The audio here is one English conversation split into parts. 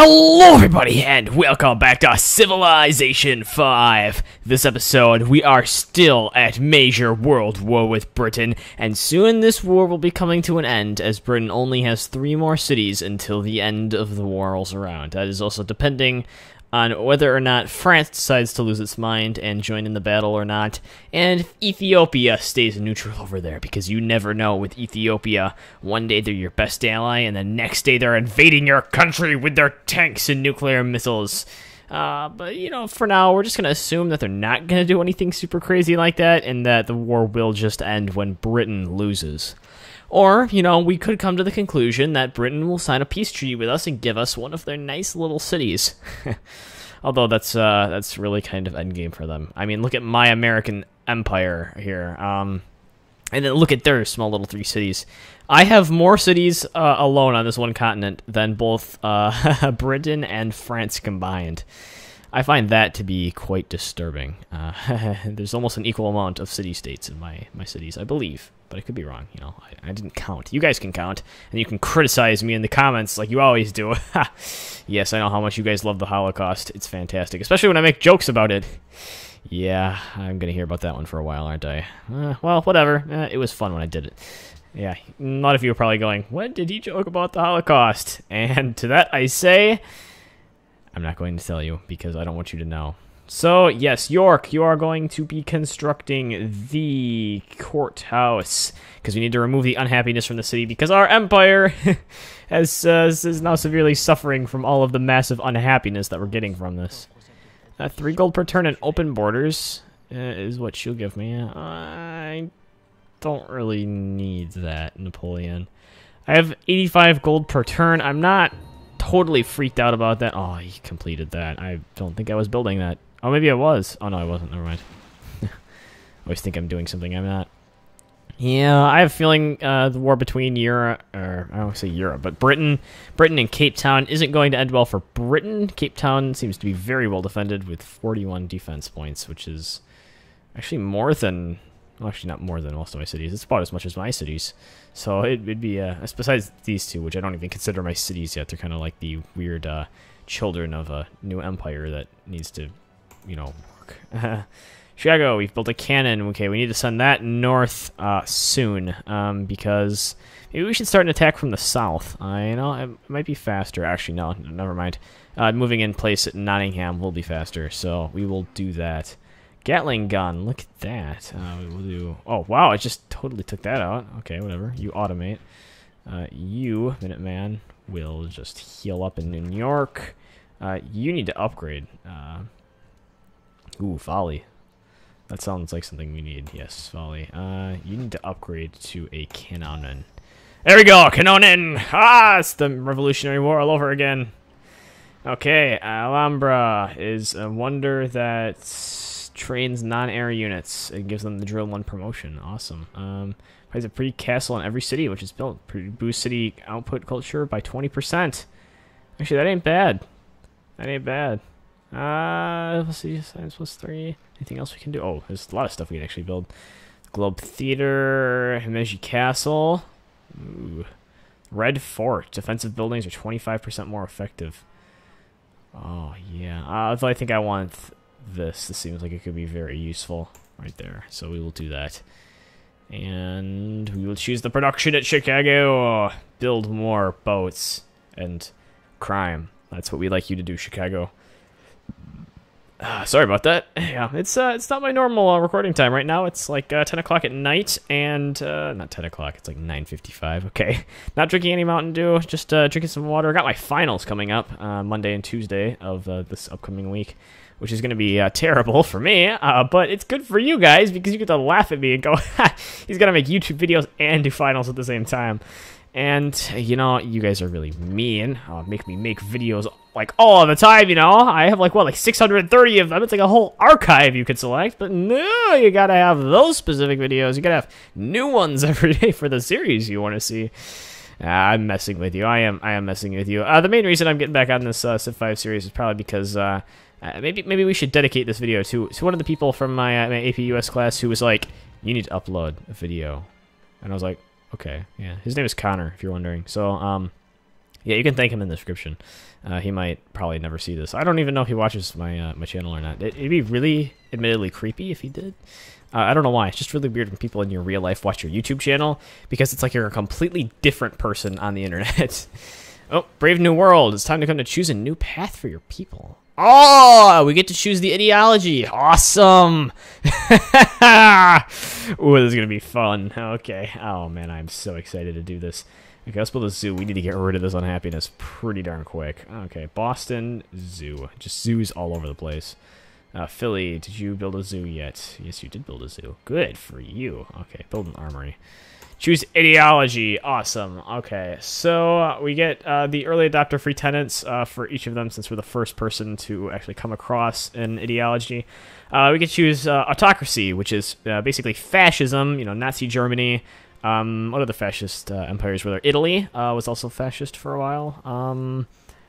Hello everybody and welcome back to Civilization 5. This episode, we are still at major world war with Britain, and soon this war will be coming to an end as Britain only has 3 more cities until the end of the war rolls around. That is also depending on whether or not France decides to lose its mind and join in the battle or not, and if Ethiopia stays neutral over there, because you never know with Ethiopia. One day they're your best ally, and the next day they're invading your country with their tanks and nuclear missiles. But, you know, for now, we're just going to assume that they're not going to do anything super crazy like that, and that the war will just end when Britain loses. Or, you know, we could come to the conclusion that Britain will sign a peace treaty with us and give us one of their nice little cities. Although that's really kind of endgame for them. I mean, look at my American empire here. And then look at their small little 3 cities. I have more cities alone on this one continent than both Britain and France combined. I find that to be quite disturbing. There's almost an equal amount of city-states in my cities, I believe. But I could be wrong, you know. I didn't count. You guys can count, and you can criticize me in the comments like you always do. Yes, I know how much you guys love the Holocaust. It's fantastic, especially when I make jokes about it. Yeah, I'm going to hear about that one for a while, aren't I? Well, whatever. It was fun when I did it. Yeah, a lot of you are probably going, when did he joke about the Holocaust? And to that I say, I'm not going to tell you, because I don't want you to know. So, yes, York, you are going to be constructing the courthouse, because we need to remove the unhappiness from the city, because our empire is now severely suffering from all of the massive unhappiness that we're getting from this. 3 gold per turn and open borders is what she'll give me. I don't really need that, Napoleon. I have 85 gold per turn. I'm not totally freaked out about that. Oh, he completed that. I don't think I was building that. Oh, maybe I was. Oh, no, I wasn't. Never mind. I always think I'm doing something I'm not. Yeah, I have a feeling the war between Europe, or I don't want to say Europe, but Britain and Cape Town isn't going to end well for Britain. Cape Town seems to be very well defended with 41 defense points, which is actually more than, well, actually not more than most of my cities. It's about as much as my cities. So it'd be, besides these 2, which I don't even consider my cities yet. They're kind of like the weird children of a new empire that needs to, you know, work. Chicago, we've built a cannon. Okay, we need to send that north soon, because maybe we should start an attack from the south. You know, it might be faster. Actually, no, never mind. Moving in place at Nottingham will be faster, so we will do that. Gatling gun, look at that. We will do. Oh wow, it just totally took that out. Okay, whatever. You automate. You, Minuteman, will just heal up in New York. You need to upgrade. Ooh, volley. That sounds like something we need. Yes, volley. You need to upgrade to a cannon. There we go, cannon! Ah, it's the Revolutionary War all over again. Okay, Alhambra is a wonder that trains non-air units. It gives them the drill 1 promotion. Awesome. Has a pretty castle in every city, which is built. Boost city output culture by 20%. Actually, that ain't bad. That ain't bad. Let's see, science +3. Anything else we can do? Oh, there's a lot of stuff we can actually build. Globe Theater, Himeji Castle. Ooh. Red Fort. Defensive buildings are 25% more effective. Oh, yeah. Although I think I want this. This seems like it could be very useful right there. So we will do that. And we will choose the production at Chicago. Build more boats and crime. That's what we like you to do, Chicago. Sorry about that. Yeah, it's not my normal recording time right now. It's like 10 o'clock at night, and not 10 o'clock. It's like 9:55. Okay, not drinking any Mountain Dew. Just drinking some water. Got my finals coming up Monday and Tuesday of this upcoming week, which is going to be terrible for me. But it's good for you guys because you get to laugh at me and go, ha, he's gonna make YouTube videos and do finals at the same time. And, you know, you guys are really mean. Make me make videos, like, all the time, you know? I have, like, what, like 630 of them? It's like a whole archive you could select. But no, you gotta have those specific videos. You gotta have new ones every day for the series you want to see. I'm messing with you. I am messing with you. The main reason I'm getting back on this Civ 5 series is probably because, maybe we should dedicate this video to one of the people from my AP US class who was like, you need to upload a video. And I was like, okay, yeah. His name is Connor, if you're wondering. So, Yeah, you can thank him in the description. He might probably never see this. I don't even know if he watches my my channel or not. It'd be really, admittedly, creepy if he did. I don't know why. It's just really weird when people in your real life watch your YouTube channel, because it's like you're a completely different person on the internet. Oh, Brave New World. It's time to come to choose a new path for your people. Oh, we get to choose the ideology. Awesome. Ooh, this is going to be fun. Okay. Oh, man, I'm so excited to do this. Okay, let's build a zoo. We need to get rid of this unhappiness pretty darn quick. Okay, Boston, zoo. Just zoos all over the place. Philly, did you build a zoo yet? Yes, you did build a zoo. Good for you. Okay, build an armory. Choose ideology. Awesome. Okay, so we get the early adopter free tenants for each of them, since we're the first person to actually come across an ideology. We could choose autocracy, which is basically fascism, you know, Nazi Germany. What are the fascist empires were there? Italy was also fascist for a while.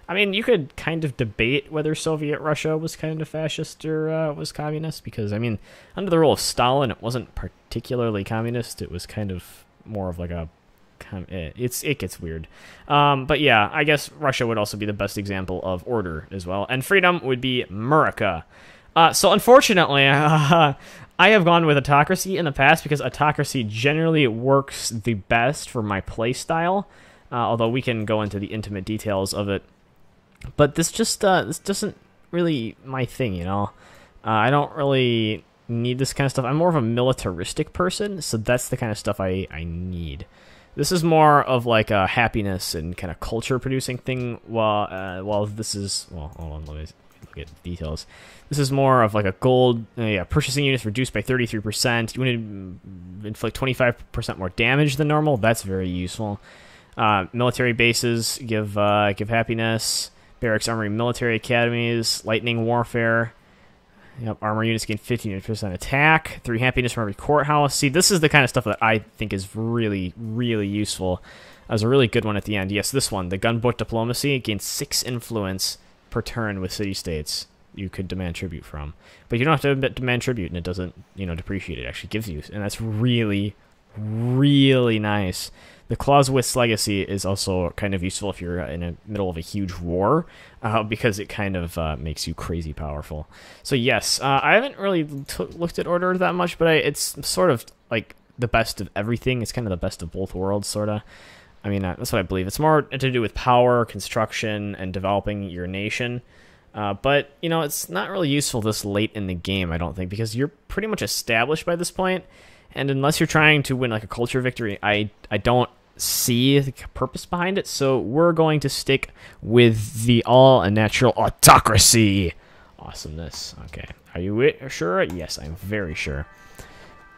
I mean, you could kind of debate whether Soviet Russia was kind of fascist or was communist, because, I mean, under the rule of Stalin, it wasn't particularly communist. It was kind of more of like a... it gets weird. But yeah, I guess Russia would also be the best example of order as well. And freedom would be America. So unfortunately, I have gone with autocracy in the past because autocracy generally works the best for my play style, although we can go into the intimate details of it. But this just this isn't really my thing, you know. I don't really need this kind of stuff. I'm more of a militaristic person, so that's the kind of stuff I need. This is more of like a happiness and kind of culture producing thing, while this is, well, hold on, let me look at details. This is more of like a gold, purchasing units reduced by 33%. You want to inflict 25% more damage than normal. That's very useful. Military bases give happiness. Barracks, armory, military academies, lightning warfare. Yep, armor units gain 15% attack. 3 happiness from every courthouse. See, this is the kind of stuff that I think is really, really useful. As a really good one at the end. Yes, this one, the Gunboat Diplomacy, gains 6 influence per turn with city-states you could demand tribute from. But you don't have to demand tribute, and it doesn't, depreciate. It actually gives you, and that's really, really nice. The Clausewitz Legacy is also kind of useful if you're in the middle of a huge war, because it kind of makes you crazy powerful. So yes, I haven't really looked at Order that much, but it's sort of like the best of everything. It's kind of the best of both worlds, sort of. I mean, that's what I believe. It's more to do with power, construction, and developing your nation. But, it's not really useful this late in the game, I don't think, because you're pretty much established by this point, and unless you're trying to win like a culture victory, I don't see the purpose behind it, so we're going to stick with the all-natural autocracy. Awesomeness. Okay, are you sure? Yes, I'm very sure.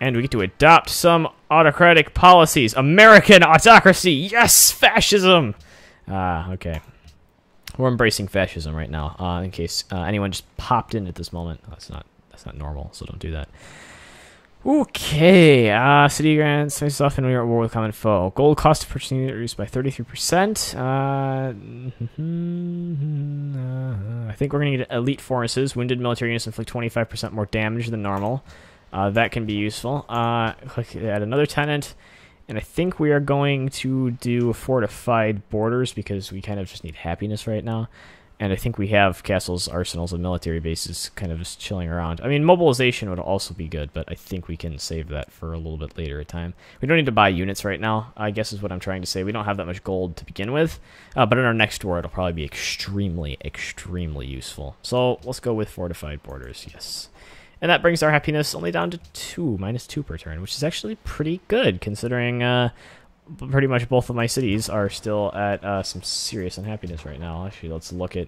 And we get to adopt some autocratic policies. American autocracy! Yes! Fascism! Okay. We're embracing fascism right now, in case anyone just popped in at this moment. Oh, that's not normal, so don't do that. Okay, city grants face off and we are at war with common foe. Gold cost of purchasing unit reduced by 33%. I think we're going to get elite forces. Wounded military units inflict 25% more damage than normal. That can be useful. Click add another tenant. And I think we are going to do Fortified Borders because we kind of just need happiness right now. And I think we have castles, arsenals, and military bases kind of just chilling around. I mean, mobilization would also be good, but I think we can save that for a little bit later in time. We don't need to buy units right now, I guess is what I'm trying to say. We don't have that much gold to begin with, but in our next war, it'll probably be extremely, extremely useful. So let's go with Fortified Borders, yes. And that brings our happiness only down to 2, -2 per turn, which is actually pretty good, considering pretty much both of my cities are still at some serious unhappiness right now. Actually, let's look at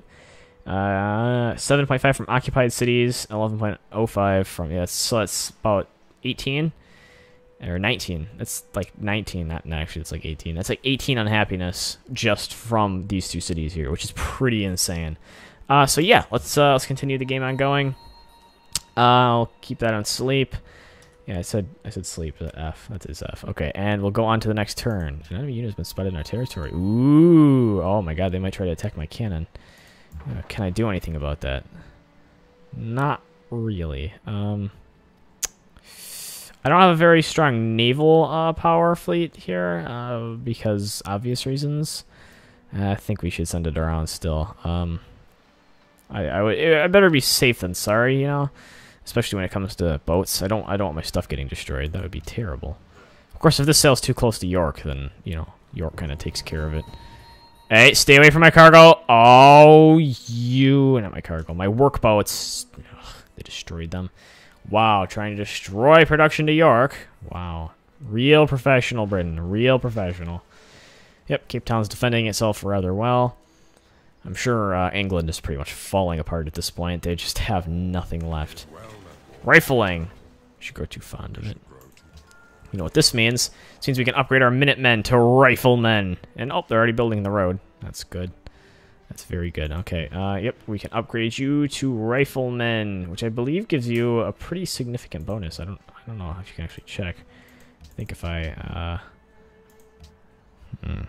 7.5 from occupied cities, 11.05 from, so that's about 18 or 19. That's like 19, not actually, it's like 18. That's like 18 unhappiness just from these 2 cities here, which is pretty insane. So yeah, let's continue the game on going. I'll keep that on sleep. Yeah, I said sleep. F. That is F. Okay, and we'll go on to the next turn. An enemy unit has been spotted in our territory. Ooh! Oh my god, they might try to attack my cannon. Can I do anything about that? Not really. I don't have a very strong naval power fleet here because obvious reasons. I think we should send it around still. I better be safe than sorry, you know? Especially when it comes to boats. I don't want my stuff getting destroyed. That would be terrible. Of course, if this sails too close to York, then, you know, York kind of takes care of it. Hey, stay away from my cargo. Oh, not my cargo. My workboats. Ugh, they destroyed them. Wow, trying to destroy production to York. Wow. Real professional, Britain. Real professional. Yep, Cape Town's defending itself rather well. I'm sure England is pretty much falling apart at this point. They just have nothing left. Rifling. Should grow too fond of it. You know what this means? It means we can upgrade our Minutemen to Riflemen. And, oh, they're already building the road. That's good. That's very good. Okay, yep, we can upgrade you to Riflemen, which I believe gives you a pretty significant bonus. I don't know if you can actually check. I think if I, There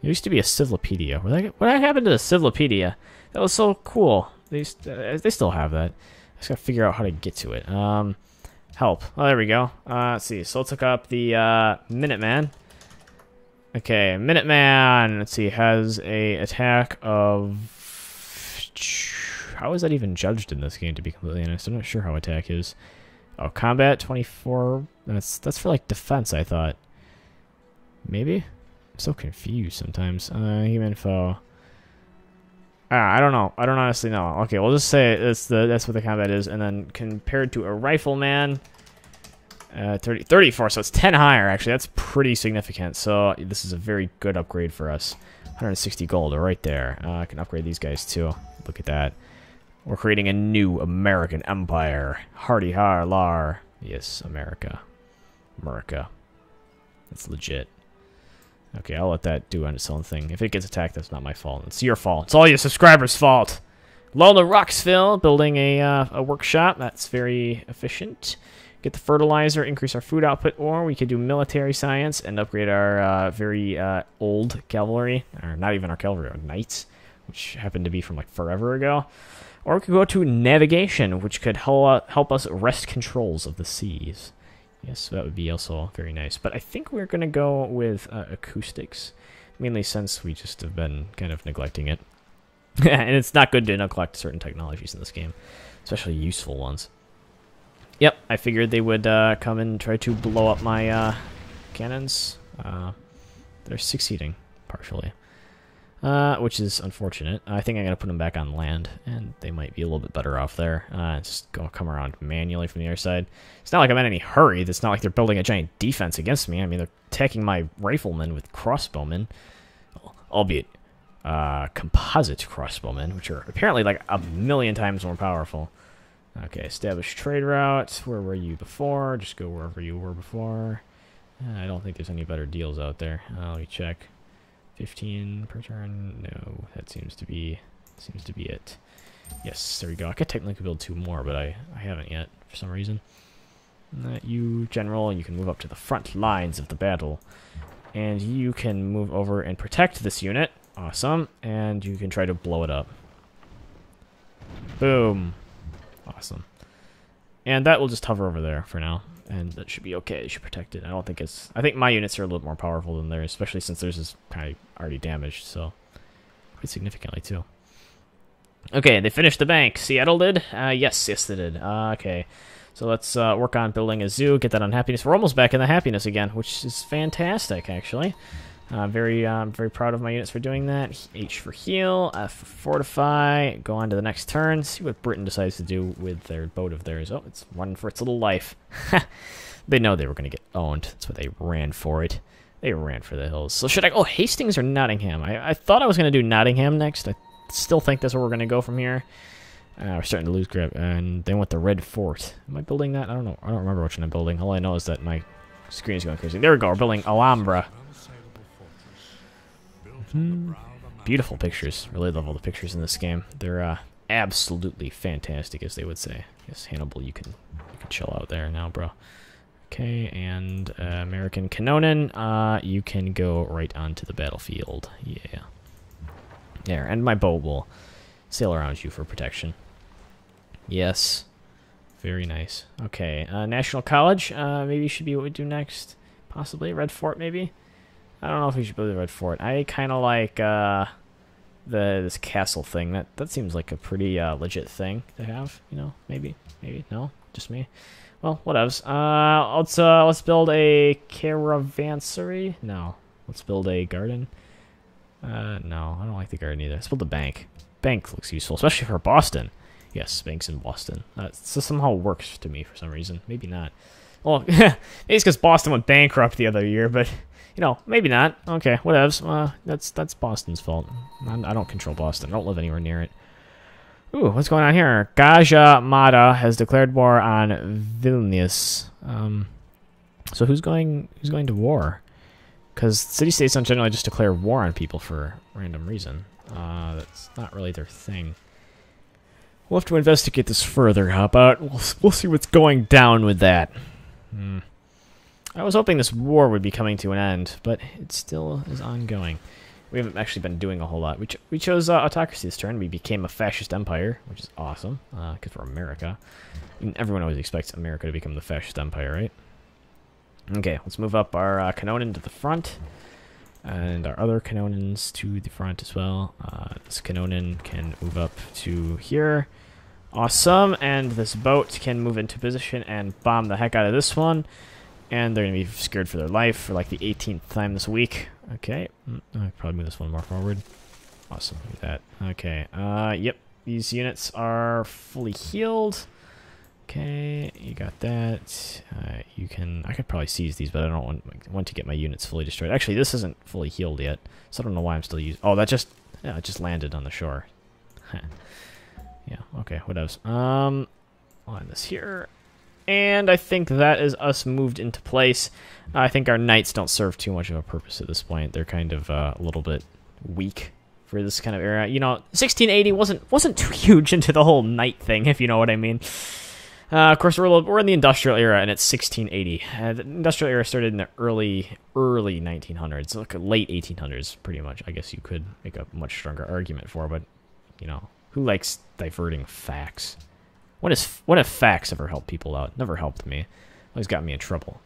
used to be a Civilopedia. What happened to the Civilopedia? That was so cool. They still have that. I just gotta figure out how to get to it. Help. Oh, there we go. Let's see. So let's look up the Minuteman. Okay, Minuteman. Let's see. Has a attack of. How is that even judged in this game? To be completely honest, I'm not sure how attack is. Oh, combat 24. That's for like defense. I thought. Maybe. I'm so confused sometimes. Human foe. I don't know. I don't honestly know. Okay, we'll just say that's what the combat is, and then compared to a rifleman, 34. So it's 10 higher. Actually, that's pretty significant. So this is a very good upgrade for us. 160 gold right there. I can upgrade these guys too. Look at that. We're creating a new American empire. Hardy har lar. Yes, America. America. That's legit. Okay, I'll let that do its own thing. If it gets attacked, that's not my fault. It's your fault. It's all your subscribers' fault. Lola Roxville building a workshop. That's very efficient. Get the fertilizer, increase our food output, or we could do military science and upgrade our very old cavalry. Or not even our cavalry, our knights, which happened to be from like forever ago. Or we could go to navigation, which could help us wrest controls of the seas. Yes, that would be also very nice. But I think we're going to go with acoustics, mainly since we just have been kind of neglecting it. And it's not good to neglect certain technologies in this game, especially useful ones. Yep, I figured they would come and try to blow up my cannons. They're succeeding, partially. Which is unfortunate. I think I'm going to put them back on land, and they might be a little bit better off there. Just come around manually from the other side. It's not like I'm in any hurry. It's not like they're building a giant defense against me. I mean, they're attacking my riflemen with crossbowmen, albeit composite crossbowmen, which are apparently like a million times more powerful. Okay, establish trade route. Where were you before? Just go wherever you were before. I don't think there's any better deals out there. Let me check. 15 per turn. No, that seems to be it. Yes, there we go. I could technically build 2 more, but I haven't yet for some reason. You, General, you can move up to the front lines of the battle, and you can move over and protect this unit. Awesome, and you can try to blow it up. Boom. Awesome. And that will just hover over there for now. And that should be okay. It should protect it. I think my units are a little more powerful than theirs, especially since theirs is kind of already damaged, so quite significantly too. Okay, they finished the bank. Seattle did? Yes, they did. Okay, so let's work on building a zoo, get that on happiness. We're almost back in the happiness again, which is fantastic, actually. Very proud of my units for doing that. H for heal, F for fortify. Go on to the next turn. See what Britain decides to do with their boat of theirs. Oh, it's running for its little life. They know they were going to get owned. That's why they ran for it. They ran for the hills. So should I go Hastings or Nottingham? I thought I was going to do Nottingham next. I still think that's where we're going to go from here. We're starting to lose grip. And they want the Red Fort. Am I building that? I don't know. I don't remember which one I'm building. All I know is that my screen is going crazy. There we go. We're building Alhambra. Beautiful pictures. Really love all the pictures in this game. They're absolutely fantastic, as they would say. Yes, Hannibal, you can chill out there now, bro. Okay, and American Canonin, you can go right onto the battlefield. Yeah. There, and my boat will sail around you for protection. Yes. Very nice. Okay, National College, maybe should be what we do next. Possibly. Red Fort, maybe? I don't know if we should build the red fort. I kind of like this castle thing. That seems like a pretty legit thing to have. You know, maybe no, just me. Well, whatevs. Let's build a caravansary. No, let's build a garden. No, I don't like the garden either. Let's build a bank. Bank looks useful, especially for Boston. Yes, banks in Boston. So somehow works to me for some reason. Maybe not. Well, maybe it's because Boston went bankrupt the other year, but, you know, maybe not. Okay, whatevs. That's Boston's fault. I don't control Boston. I don't live anywhere near it. Ooh, what's going on here? Gaja Mada has declared war on Vilnius. So who's going to war? Because city-states don't generally just declare war on people for random reason. That's not really their thing. We'll have to investigate this further. How about we'll see what's going down with that. I was hoping this war would be coming to an end, but it still is ongoing. We haven't actually been doing a whole lot. We chose autocracy this turn. We became a fascist empire, which is awesome, because we're America. I mean, everyone always expects America to become the fascist empire, right? Okay, let's move up our Cannonen to the front, and our other Cannonens to the front as well. This Cannonen can move up to here. Awesome, and this boat can move into position and bomb the heck out of this one. And they're going to be scared for their life for like the 18th time this week. Okay, I'll probably move this one more forward. Awesome, look at that. Okay, yep, these units are fully healed. Okay, you got that. I could probably seize these, but I don't want to get my units fully destroyed. Actually, this isn't fully healed yet, so I don't know why I'm still using. Oh, it just landed on the shore. Yeah, okay, what else? I'll end this here. And I think that is us moved into place. I think our knights don't serve too much of a purpose at this point. They're kind of a little bit weak for this kind of era. You know, 1680 wasn't too huge into the whole knight thing, if you know what I mean. Of course, we're in the industrial era, and it's 1680. The industrial era started in the early 1900s, like late 1800s, pretty much. I guess you could make a much stronger argument for, but you know, who likes diverting facts? When have facts ever helped people out? Never helped me. Always got me in trouble.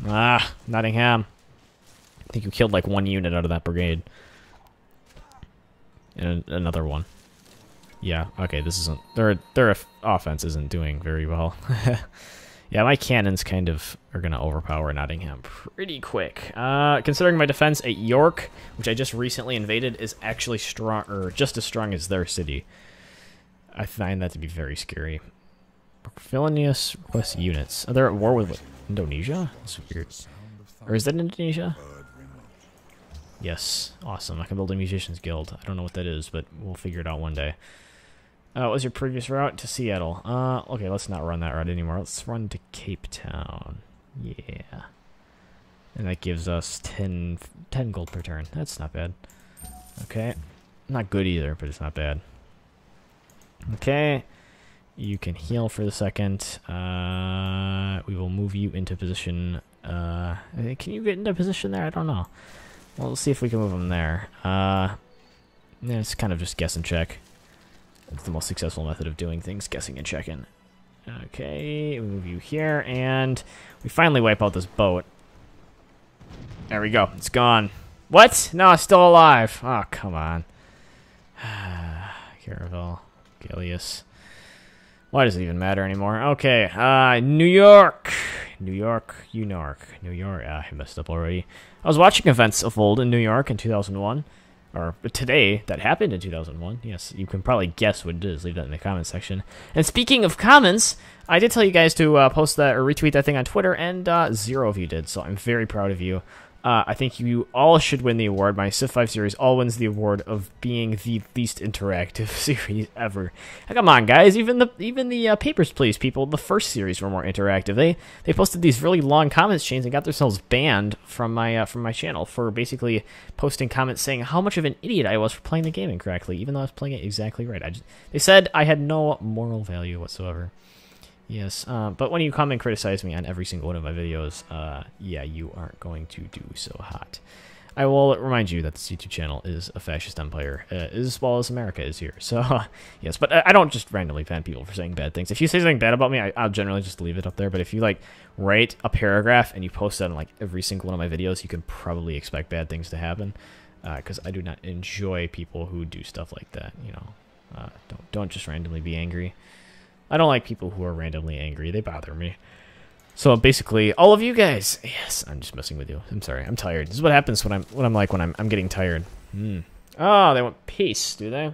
Ah, Nottingham. I think you killed like one unit out of that brigade. And another one. Yeah, okay, this isn't... Their offense isn't doing very well. Yeah, my cannons kind of are going to overpower Nottingham pretty quick. Considering my defense at York, which I just recently invaded, is actually strong, or just as strong as their city. I find that to be very scary. Vilnius requests units. Are they at war with what, Indonesia? That's weird. Or is that Indonesia? Yes. Awesome. I can build a musician's guild. I don't know what that is, but we'll figure it out one day. What was your previous route? To Seattle. Okay, let's not run that route anymore. Let's run to Cape Town. Yeah. And that gives us 10 gold per turn. That's not bad. Okay. Not good either, but it's not bad. Okay, you can heal for the second. We will move you into position. Can you get into position there? I don't know. Well, let's see if we can move them there. Yeah, it's kind of just guess and check. It's the most successful method of doing things, guessing and checking. Okay, we move you here, and we finally wipe out this boat. There we go. It's gone. What? No, it's still alive. Oh, come on. Caravel. Gallius. Why does it even matter anymore? Okay, New York. I messed up already. I was watching events of old in New York in 2001. Or today, that happened in 2001. Yes, you can probably guess what it is. Leave that in the comments section. And speaking of comments, I did tell you guys to post that or retweet that thing on Twitter, and 0 of you did, so I'm very proud of you. I think you all should win the award. My Civ 5 series all wins the award of being the least interactive series ever. Come on, guys! Even the Papers, Please people, the first series were more interactive. They posted these really long comments chains and got themselves banned from my channel for basically posting comments saying how much of an idiot I was for playing the game incorrectly, even though I was playing it exactly right. They said I had no moral value whatsoever. Yes, but when you come and criticize me on every single one of my videos, yeah, you aren't going to do so hot. I will remind you that this YouTube channel is a fascist empire, as well as America is here. So, yes, but I don't just randomly ban people for saying bad things. If you say something bad about me, I'll generally just leave it up there. But if you, like, write a paragraph and you post that on, like, every single one of my videos, you can probably expect bad things to happen. Because I do not enjoy people who do stuff like that, you know. Don't just randomly be angry. I don't like people who are randomly angry. They bother me. So basically, all of you guys. Yes, I'm just messing with you. I'm sorry. I'm tired. This is what happens when I'm getting tired. Oh, they want peace, do they?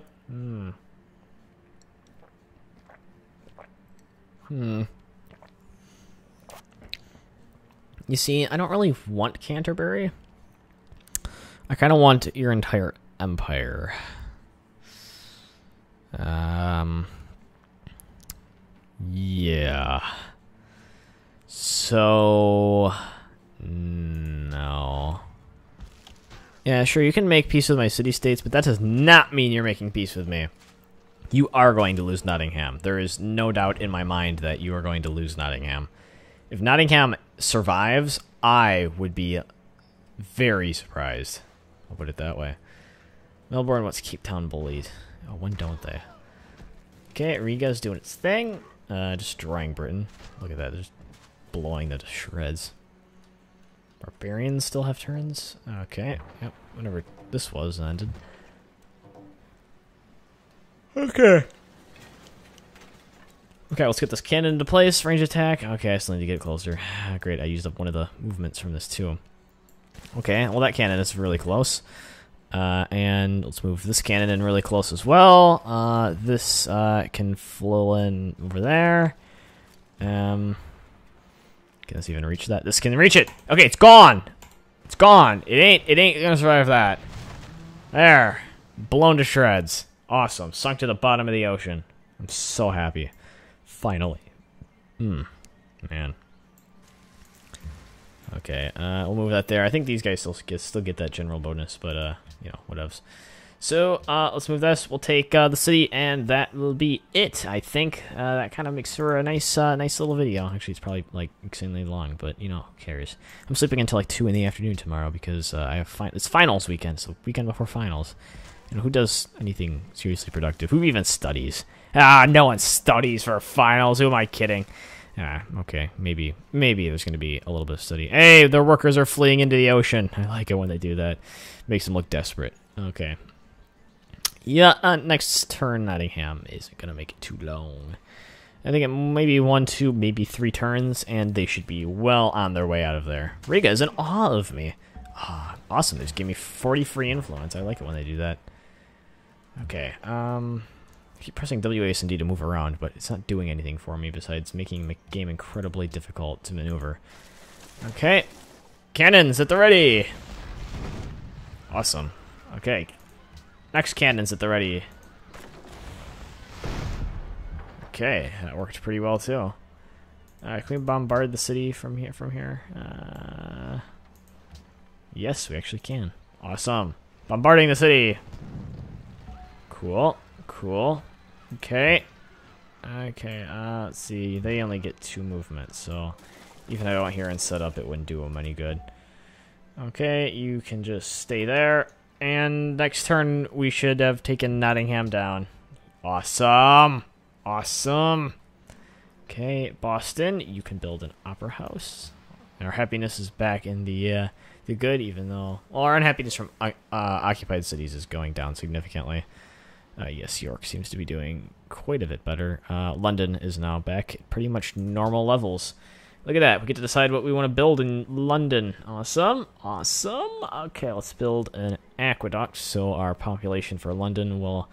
You see, I don't really want Canterbury. I kind of want your entire empire. Yeah. So, no. Yeah, sure, you can make peace with my city-states, but that does not mean you're making peace with me. You are going to lose Nottingham. There is no doubt in my mind that you are going to lose Nottingham. If Nottingham survives, I would be very surprised. I'll put it that way. Melbourne wants Cape Town bullied. Oh, when don't they? Okay, Riga's doing its thing. Destroying Britain. Look at that, they're just blowing that to shreds. Barbarians still have turns? Okay, yep, whenever this was ended. Okay. Okay, let's get this cannon into place. Range attack. Okay, I still need to get closer. Great, I used up one of the movements from this too. Okay, well that cannon is really close. And let's move this cannon in really close as well. This can flow in over there. Can this even reach that? This can reach it. Okay, it's gone. It's gone. It ain't gonna survive that. There, blown to shreds. Awesome. Sunk to the bottom of the ocean. I'm so happy. Finally. Man. Okay, we'll move that there. I think these guys still get that general bonus, but, you know, whatevs. So, let's move this. We'll take, the city, and that will be it, I think. That kind of makes for a nice little video. Actually, it's probably, like, extremely long, but, you know, who cares? I'm sleeping until, like, 2 in the afternoon tomorrow, because, I have it's finals weekend, so weekend before finals. You know, who does anything seriously productive? Who even studies? No one studies for finals. Who am I kidding? Okay, maybe there's going to be a little bit of study. Hey, their workers are fleeing into the ocean. I like it when they do that. Makes them look desperate. Okay. Yeah, next turn, Nottingham isn't going to make it too long. I think it maybe 1, 2, maybe 3 turns, and they should be well on their way out of there. Riga is in awe of me. Awesome, they just gave me 40 free influence. I like it when they do that. Okay, keep pressing WAS and D to move around, but it's not doing anything for me besides making the game incredibly difficult to maneuver. Okay. Cannons at the ready! Awesome. Okay. Next cannons at the ready. Okay, that worked pretty well too. Can we bombard the city from here? Yes, we actually can. Awesome. Bombarding the city! Cool. Cool. Okay. Okay, let's see. They only get 2 movements, so even if I don't here and set up, it wouldn't do them any good. Okay, you can just stay there. And next turn, we should have taken Nottingham down. Awesome! Awesome! Okay, Boston, you can build an opera house. And our happiness is back in the good, even though... Well, our unhappiness from occupied cities is going down significantly. Yes, York seems to be doing quite a bit better. London is now back at pretty much normal levels. Look at that. We get to decide what we want to build in London. Awesome. Awesome. Okay, let's build an aqueduct so our population for London will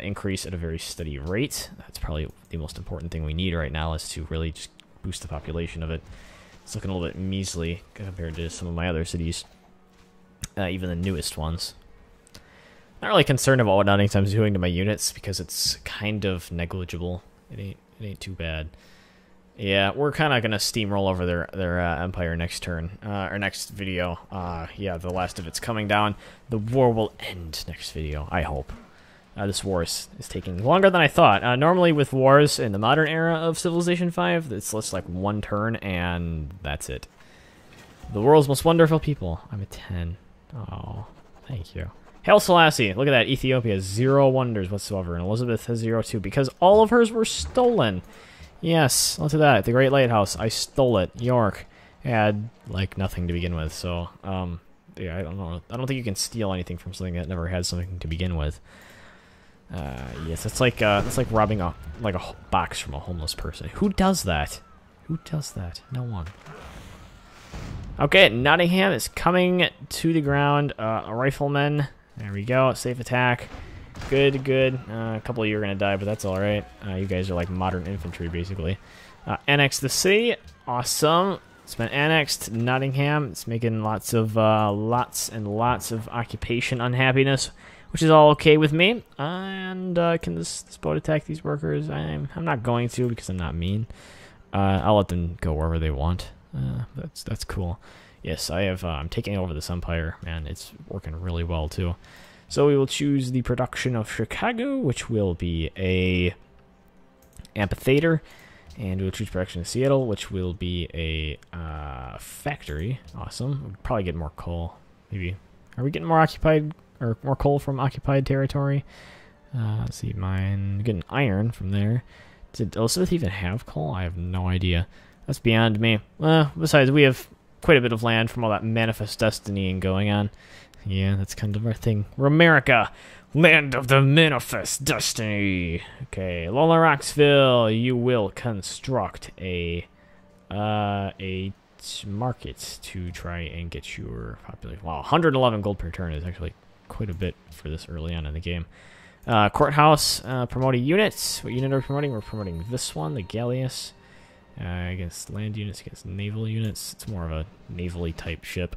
increase at a very steady rate. That's probably the most important thing we need right now is to really just boost the population of it. It's looking a little bit measly compared to some of my other cities, even the newest ones. Not really concerned about what Nottingham's doing to my units because it's kind of negligible. It ain't too bad. Yeah, we're kind of gonna steamroll over their empire next turn, or next video. Yeah, the last of it's coming down. The war will end next video, I hope. This war is taking longer than I thought. Normally with wars in the modern era of Civilization 5, it's just like 1 turn and that's it. The world's most wonderful people. I'm a 10. Oh, thank you. Hail Selassie. Look at that. Ethiopia has 0 wonders whatsoever, and Elizabeth has 0 too, because all of hers were stolen. Yes, look at that. The Great Lighthouse. I stole it. York had, like, nothing to begin with, so, yeah, I don't know. I don't think you can steal anything from something that never had something to begin with. Yes, it's like robbing a box from a homeless person. Who does that? Who does that? No one. Okay, Nottingham is coming to the ground. A rifleman. There we go. Safe attack. Good, good. A couple of you are going to die, but that's alright. You guys are like modern infantry, basically. Annex the city. Awesome. It's been annexed. Nottingham. It's making lots and lots of occupation unhappiness, which is all okay with me. And can this boat attack these workers? I'm not going to because I'm not mean. I'll let them go wherever they want. That's cool. Yes, I'm taking over this empire, and it's working really well too. So we will choose the production of Chicago, which will be a amphitheater, and we'll choose production of Seattle, which will be a factory. Awesome. We'll probably get more coal. Maybe. Are we getting more occupied or more coal from occupied territory? Let's see. Getting iron from there. Did Elizabeth even have coal? I have no idea. That's beyond me. Besides, we have quite a bit of land from all that manifest destiny going on. Yeah, that's kind of our thing. We're America, land of the manifest destiny. Okay, Lola Roxville, you will construct a market to try and get your population. Wow, 111 gold per turn is actually quite a bit for this early on in the game. Courthouse, promoting units. What unit are we promoting? We're promoting this one, the Galleus. Against land units, against naval units. It's more of a navally type ship.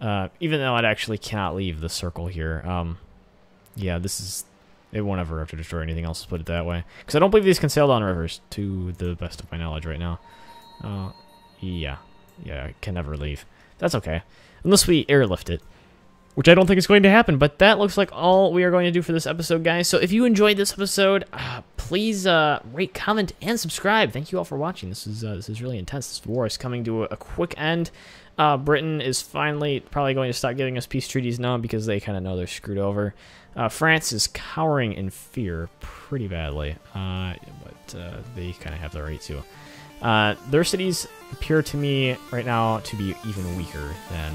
Even though it actually cannot leave the circle here. Yeah, it won't ever have to destroy anything else, put it that way. Because I don't believe these can sail down rivers, to the best of my knowledge right now. Yeah, it can never leave. That's okay. Unless we airlift it. Which I don't think is going to happen, but that looks like all we are going to do for this episode, guys. So if you enjoyed this episode, please rate, comment, and subscribe. Thank you all for watching. This is really intense. This war is coming to a quick end. Britain is finally probably going to stop giving us peace treaties now because they kind of know they're screwed over. France is cowering in fear pretty badly, but they kind of have the right to. Their cities appear to me right now to be even weaker than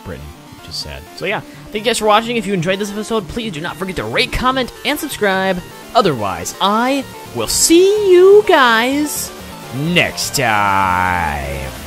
Britain, which is sad. So yeah, thank you guys for watching. If you enjoyed this episode, please do not forget to rate, comment, and subscribe. Otherwise, I will see you guys next time.